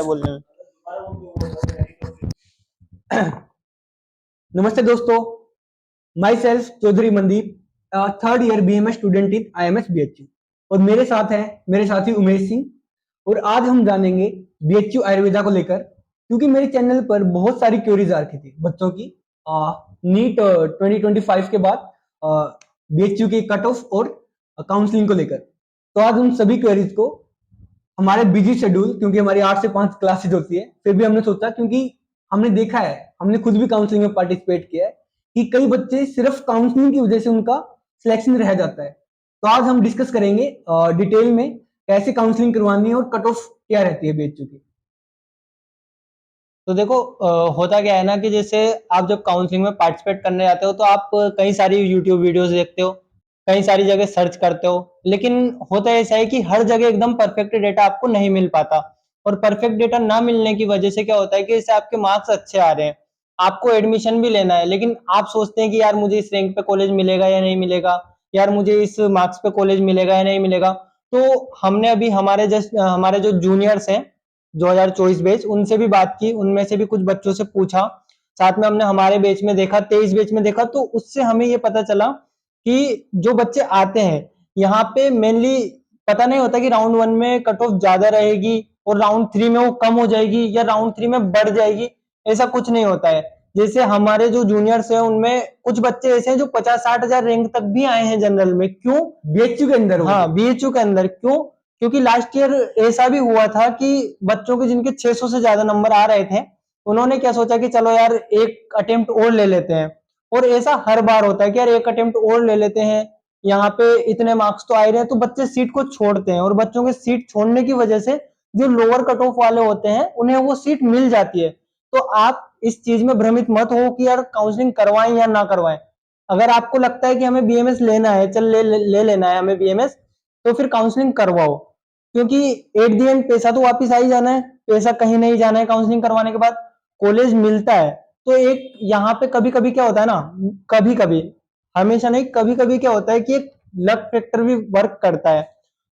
बोलने में। नमस्ते दोस्तों, myself Choudhary Mandeep, third year BMS student in IMS BHU और मेरे साथ हैं मेरे साथी उमेश सिंह। और आज हम जानेंगे बीएचयू आयुर्वेदा को लेकर, क्योंकि मेरे चैनल पर बहुत सारी क्वेरीज आ रखी थी बच्चों की नीट 2025 के बाद बीएचयू के कट ऑफ और काउंसलिंग को लेकर। तो आज उन सभी क्वेरीज को हमारे बिजी शेड्यूल, क्योंकि हमारी 8 से 5 क्लासेज होती है, फिर भी हमने सोचा, क्योंकि हमने देखा है, हमने खुद भी काउंसलिंग में पार्टिसिपेट किया है कि कई बच्चे सिर्फ काउंसलिंग की वजह से उनका सिलेक्शन रह जाता है। तो आज हम डिस्कस करेंगे डिटेल में कैसे काउंसलिंग करवानी है और कट ऑफ क्या रहती है बीएचयू की। तो देखो, होता क्या है ना कि जैसे आप जब काउंसलिंग में पार्टिसिपेट करने जाते हो तो आप कई सारी यूट्यूब वीडियोस देखते हो, कई सारी जगह सर्च करते हो, लेकिन होता ऐसा है कि हर जगह एकदम परफेक्ट डेटा आपको नहीं मिल पाता। और परफेक्ट डेटा ना मिलने की वजह से क्या होता है कि जैसे आपके मार्क्स अच्छे आ रहे हैं, आपको एडमिशन भी लेना है, लेकिन आप सोचते हैं कि यार मुझे इस रैंक पे कॉलेज मिलेगा या नहीं मिलेगा, यार मुझे इस मार्क्स पे कॉलेज मिलेगा या नहीं मिलेगा। तो हमने अभी हमारे जो जूनियर्स हैं 2024 बैच, उनसे भी बात की, उनमें से भी कुछ बच्चों से पूछा, साथ में हमने हमारे बैच में देखा, 23 बैच में देखा, तो उससे हमें ये पता चला कि जो बच्चे आते हैं यहाँ पे मेनली पता नहीं होता कि राउंड 1 में कट ऑफ ज्यादा रहेगी और राउंड 3 में वो कम हो जाएगी या राउंड 3 में बढ़ जाएगी। ऐसा कुछ नहीं होता है। जैसे हमारे जो जूनियर्स हैं उनमें कुछ बच्चे ऐसे हैं जो 50-60 हजार रैंक तक भी आए हैं जनरल में। क्यों? बीएचयू के अंदर? हाँ, बीएचयू के अंदर। क्यों? क्योंकि लास्ट ईयर ऐसा भी हुआ था कि बच्चों के जिनके 600 से ज्यादा नंबर आ रहे थे, उन्होंने क्या सोचा कि चलो यार एक अटेम्प्ट और ले लेते हैं। और ऐसा हर बार होता है कि यार एक अटेम्प्ट और ले लेते हैं, यहाँ पे इतने मार्क्स तो आ ही रहे हैं, तो बच्चे सीट को छोड़ते हैं। और बच्चों के सीट छोड़ने की वजह से जो लोअर कट ऑफ वाले होते हैं उन्हें वो सीट मिल जाती है। तो आप इस चीज में भ्रमित मत हो कि यार काउंसलिंग करवाएं या ना करवाएं। अगर आपको लगता है कि हमें बीएमएस लेना है, चल ले लेना है हमें बीएमएस, तो फिर काउंसलिंग करवाओ। क्योंकि एट द एंड पैसा तो वापस आ ही जाना है, पैसा कहीं नहीं जाना है। काउंसलिंग करवाने के बाद कॉलेज मिलता है। तो एक यहाँ पे कभी कभी क्या होता है ना, कभी कभी, हमेशा नहीं, कभी कभी क्या होता है कि एक लक फैक्टर भी वर्क करता है।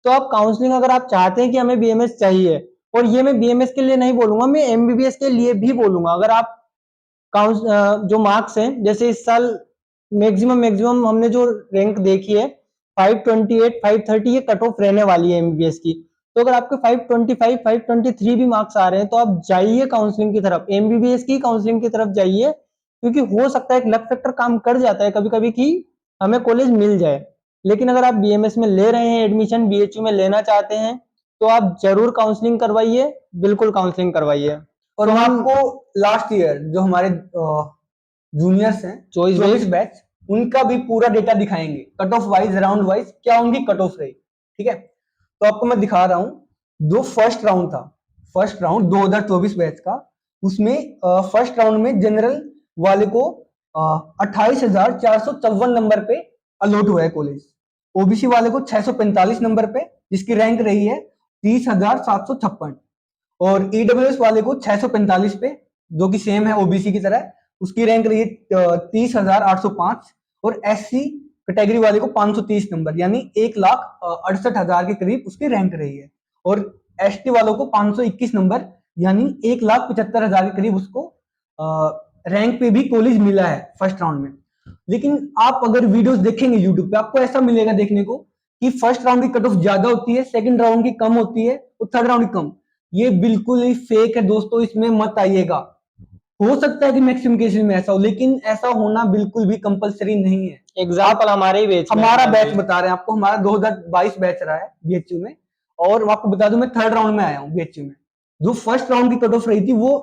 तो आप काउंसलिंग अगर आप चाहते हैं कि हमें बीएमएस चाहिए, और ये मैं बीएमएस के लिए नहीं बोलूंगा, मैं एमबीबीएस के लिए भी बोलूंगा। अगर आप जो मार्क्स हैं, जैसे इस साल मैक्सिमम हमने जो रैंक देखी है 528 530 ये कट ऑफ रहने वाली है एमबीबीएस की। तो अगर आपके 525 523 भी मार्क्स आ रहे हैं तो आप जाइए काउंसलिंग की तरफ, एमबीबीएस की काउंसलिंग की तरफ जाइए। क्योंकि हो सकता है एक लक फैक्टर काम कर जाता है कभी कभी कि हमें कॉलेज मिल जाए। लेकिन अगर आप बीएमएस में ले रहे हैं एडमिशन, बीएचयू में लेना चाहते हैं, तो आप जरूर काउंसलिंग करवाइए, बिल्कुल काउंसलिंग करवाइए। और तो हम हम आपको लास्ट ईयर जो हमारे जूनियर्स हैं, 24 बैच, उनका भी पूरा डेटा दिखाएंगे, cut off wise, round wise क्या उनकी कट ऑफ रही। ठीक है, तो आपको मैं दिखा रहा हूं। जो फर्स्ट राउंड था, फर्स्ट राउंड 2024 बैच का, उसमें फर्स्ट राउंड में जनरल वाले को 28,454 नंबर पे अलॉट हुआ है कॉलेज। ओबीसी वाले को 645 नंबर पे, जिसकी रैंक रही है 30,756। और ईडब्ल्यूएस वाले को 645 पे, जो कि सेम है ओबीसी की तरह, उसकी रैंक रही है 30,805। और एससी कैटेगरी वाले को 530 नंबर, यानी 1,68,000 के करीब उसकी रैंक रही है। और एसटी वालों को 521 नंबर, यानी 1,75,000 के करीब उसको रैंक पे भी कॉलेज मिला है फर्स्ट राउंड में। लेकिन आप अगर वीडियोस देखेंगे यूट्यूब पे, आपको ऐसा मिलेगा देखने को कि फर्स्ट राउंड की कट ऑफ ज्यादा होती है, सेकंड राउंड की कम होती है और थर्ड राउंड की कम। ये बिल्कुल ही फेक है दोस्तों, इसमें मत आइएगा। हो सकता है कि मैक्सिमम केसेस में ऐसा हो, लेकिन ऐसा होना बिल्कुल भी कंपलसरी नहीं है। एग्जाम्पल हमारे ही बैच में, हमारा बैच बता रहे हैं आपको, हमारा 2022 बैच रहा है बीएचयू में। और आपको बता दूं, मैं थर्ड राउंड में आया हूँ बीएचयू में। जो फर्स्ट राउंड की कट ऑफ रही थी वो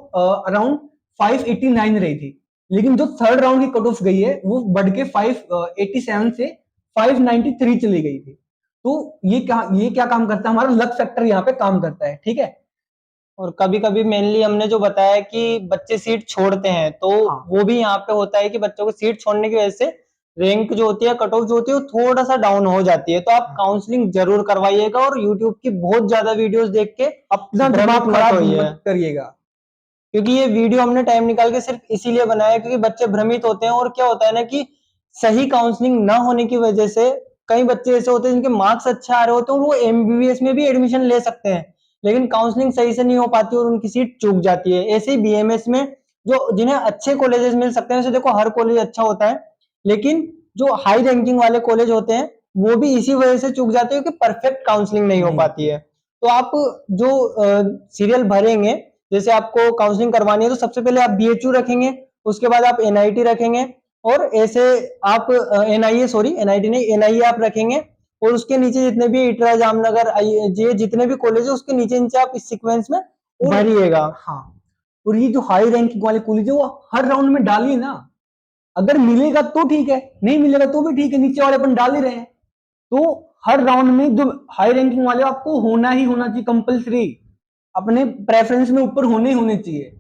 अराउंड 589 रही थी, लेकिन जो थर्ड राउंड की कट ऑफ गई है वो बढ़ के 587 से 593 चली गई थी। तो ये क्या काम करता है, हमारा लक फैक्टर यहाँ पे काम करता है। ठीक है, और कभी कभी मेनली हमने जो बताया कि बच्चे सीट छोड़ते हैं, तो हाँ, वो भी यहाँ पे होता है कि बच्चों को सीट छोड़ने की वजह से रैंक जो होती है, कट ऑफ जो होती है, वो थोड़ा सा डाउन हो जाती है। तो आप काउंसलिंग जरूर करवाइएगा और यूट्यूब की बहुत ज्यादा वीडियोस देख के अपना भ्रमित दिमाग मत खराब होइए। मत करिएगा। क्योंकि ये वीडियो हमने टाइम निकाल के सिर्फ इसीलिए बनाया है क्योंकि बच्चे भ्रमित होते हैं। और क्या होता है ना कि सही काउंसलिंग ना होने की वजह से कई बच्चे ऐसे होते हैं जिनके मार्क्स अच्छे आ रहे होते हैं, वो एमबीबीएस में भी एडमिशन ले सकते हैं, लेकिन काउंसलिंग सही से नहीं हो पाती और उनकी सीट चूक जाती है। ऐसे ही बीएमएस में जो जिन्हें अच्छे कॉलेजेस मिल सकते हैं, वैसे देखो हर कॉलेज अच्छा होता है, लेकिन जो हाई रैंकिंग वाले कॉलेज होते हैं वो भी इसी वजह से चूक जाते हैं कि परफेक्ट काउंसलिंग नहीं हो पाती है। तो आप जो सीरियल भरेंगे, जैसे आपको काउंसलिंग करवानी है तो सबसे पहले आप बीएचयू रखेंगे, उसके बाद आप एनआईटी रखेंगे, और ऐसे आप एनआईटी नहीं, एनआईए आप रखेंगे, और उसके नीचे जितने भी इटरा, जामनगर, ये जितने भी कॉलेज है उसके नीचे नीचे आप इस सीक्वेंस में भरिएगा। हाँ, और ये जो हाई रैंकिंग वाले कॉलेज है वो हर राउंड में डालिए ना, अगर मिलेगा तो ठीक है, नहीं मिलेगा तो भी ठीक है, नीचे वाले अपन डाल ही रहे हैं। तो हर राउंड में जो हाई रैंकिंग वाले आपको होना ही होना चाहिए, कंपलसरी, अपने प्रेफरेंस में ऊपर होने ही होने चाहिए।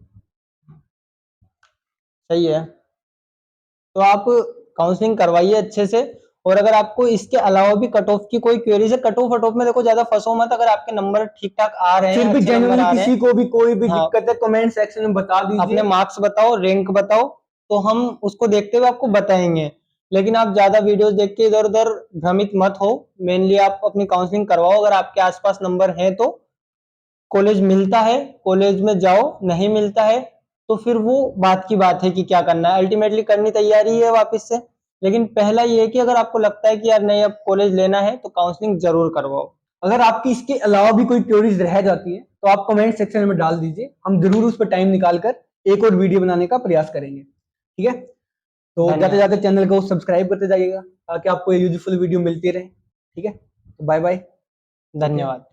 सही है, तो आप काउंसलिंग करवाइए अच्छे से। और अगर आपको इसके अलावा भी कट ऑफ की कोई क्वेरीज है, कट ऑफ में देखो ज्यादा फंसो मत, अगर आपके नंबर ठीक ठाक आ रहे हैं, फिर भी अच्छे नंबर जेन्युइनली आ रहे किसी हैं, को भी कोई भी हाँ, दिक्कत है कमेंट सेक्शन में बता अपने दीजिए। मार्क्स बताओ, रैंक बताओ, तो हम उसको देखते हुए आपको बताएंगे। लेकिन आप ज्यादा वीडियोस देख के इधर उधर भ्रमित मत हो, मेनली आप अपनी काउंसलिंग करवाओ। अगर आपके आसपास नंबर है तो कॉलेज मिलता है, कॉलेज में जाओ, नहीं मिलता है तो फिर वो बात की बात है कि क्या करना है, अल्टीमेटली करनी तैयारी है वापस से। लेकिन पहला ये है कि अगर आपको लगता है कि यार नहीं अब कॉलेज लेना है तो काउंसलिंग जरूर करवाओ। अगर आपकी इसके अलावा भी कोई क्वेरीज रह जाती है तो आप कमेंट सेक्शन में डाल दीजिए, हम जरूर उस पर टाइम निकालकर एक और वीडियो बनाने का प्रयास करेंगे। ठीक है, तो जाते धन्यवाद। जाते चैनल को सब्सक्राइब करते जाइएगा ताकि आपको ये यूजफुल वीडियो मिलती रहे। ठीक है, तो बाय बाय, टेक केयर। धन्यवाद।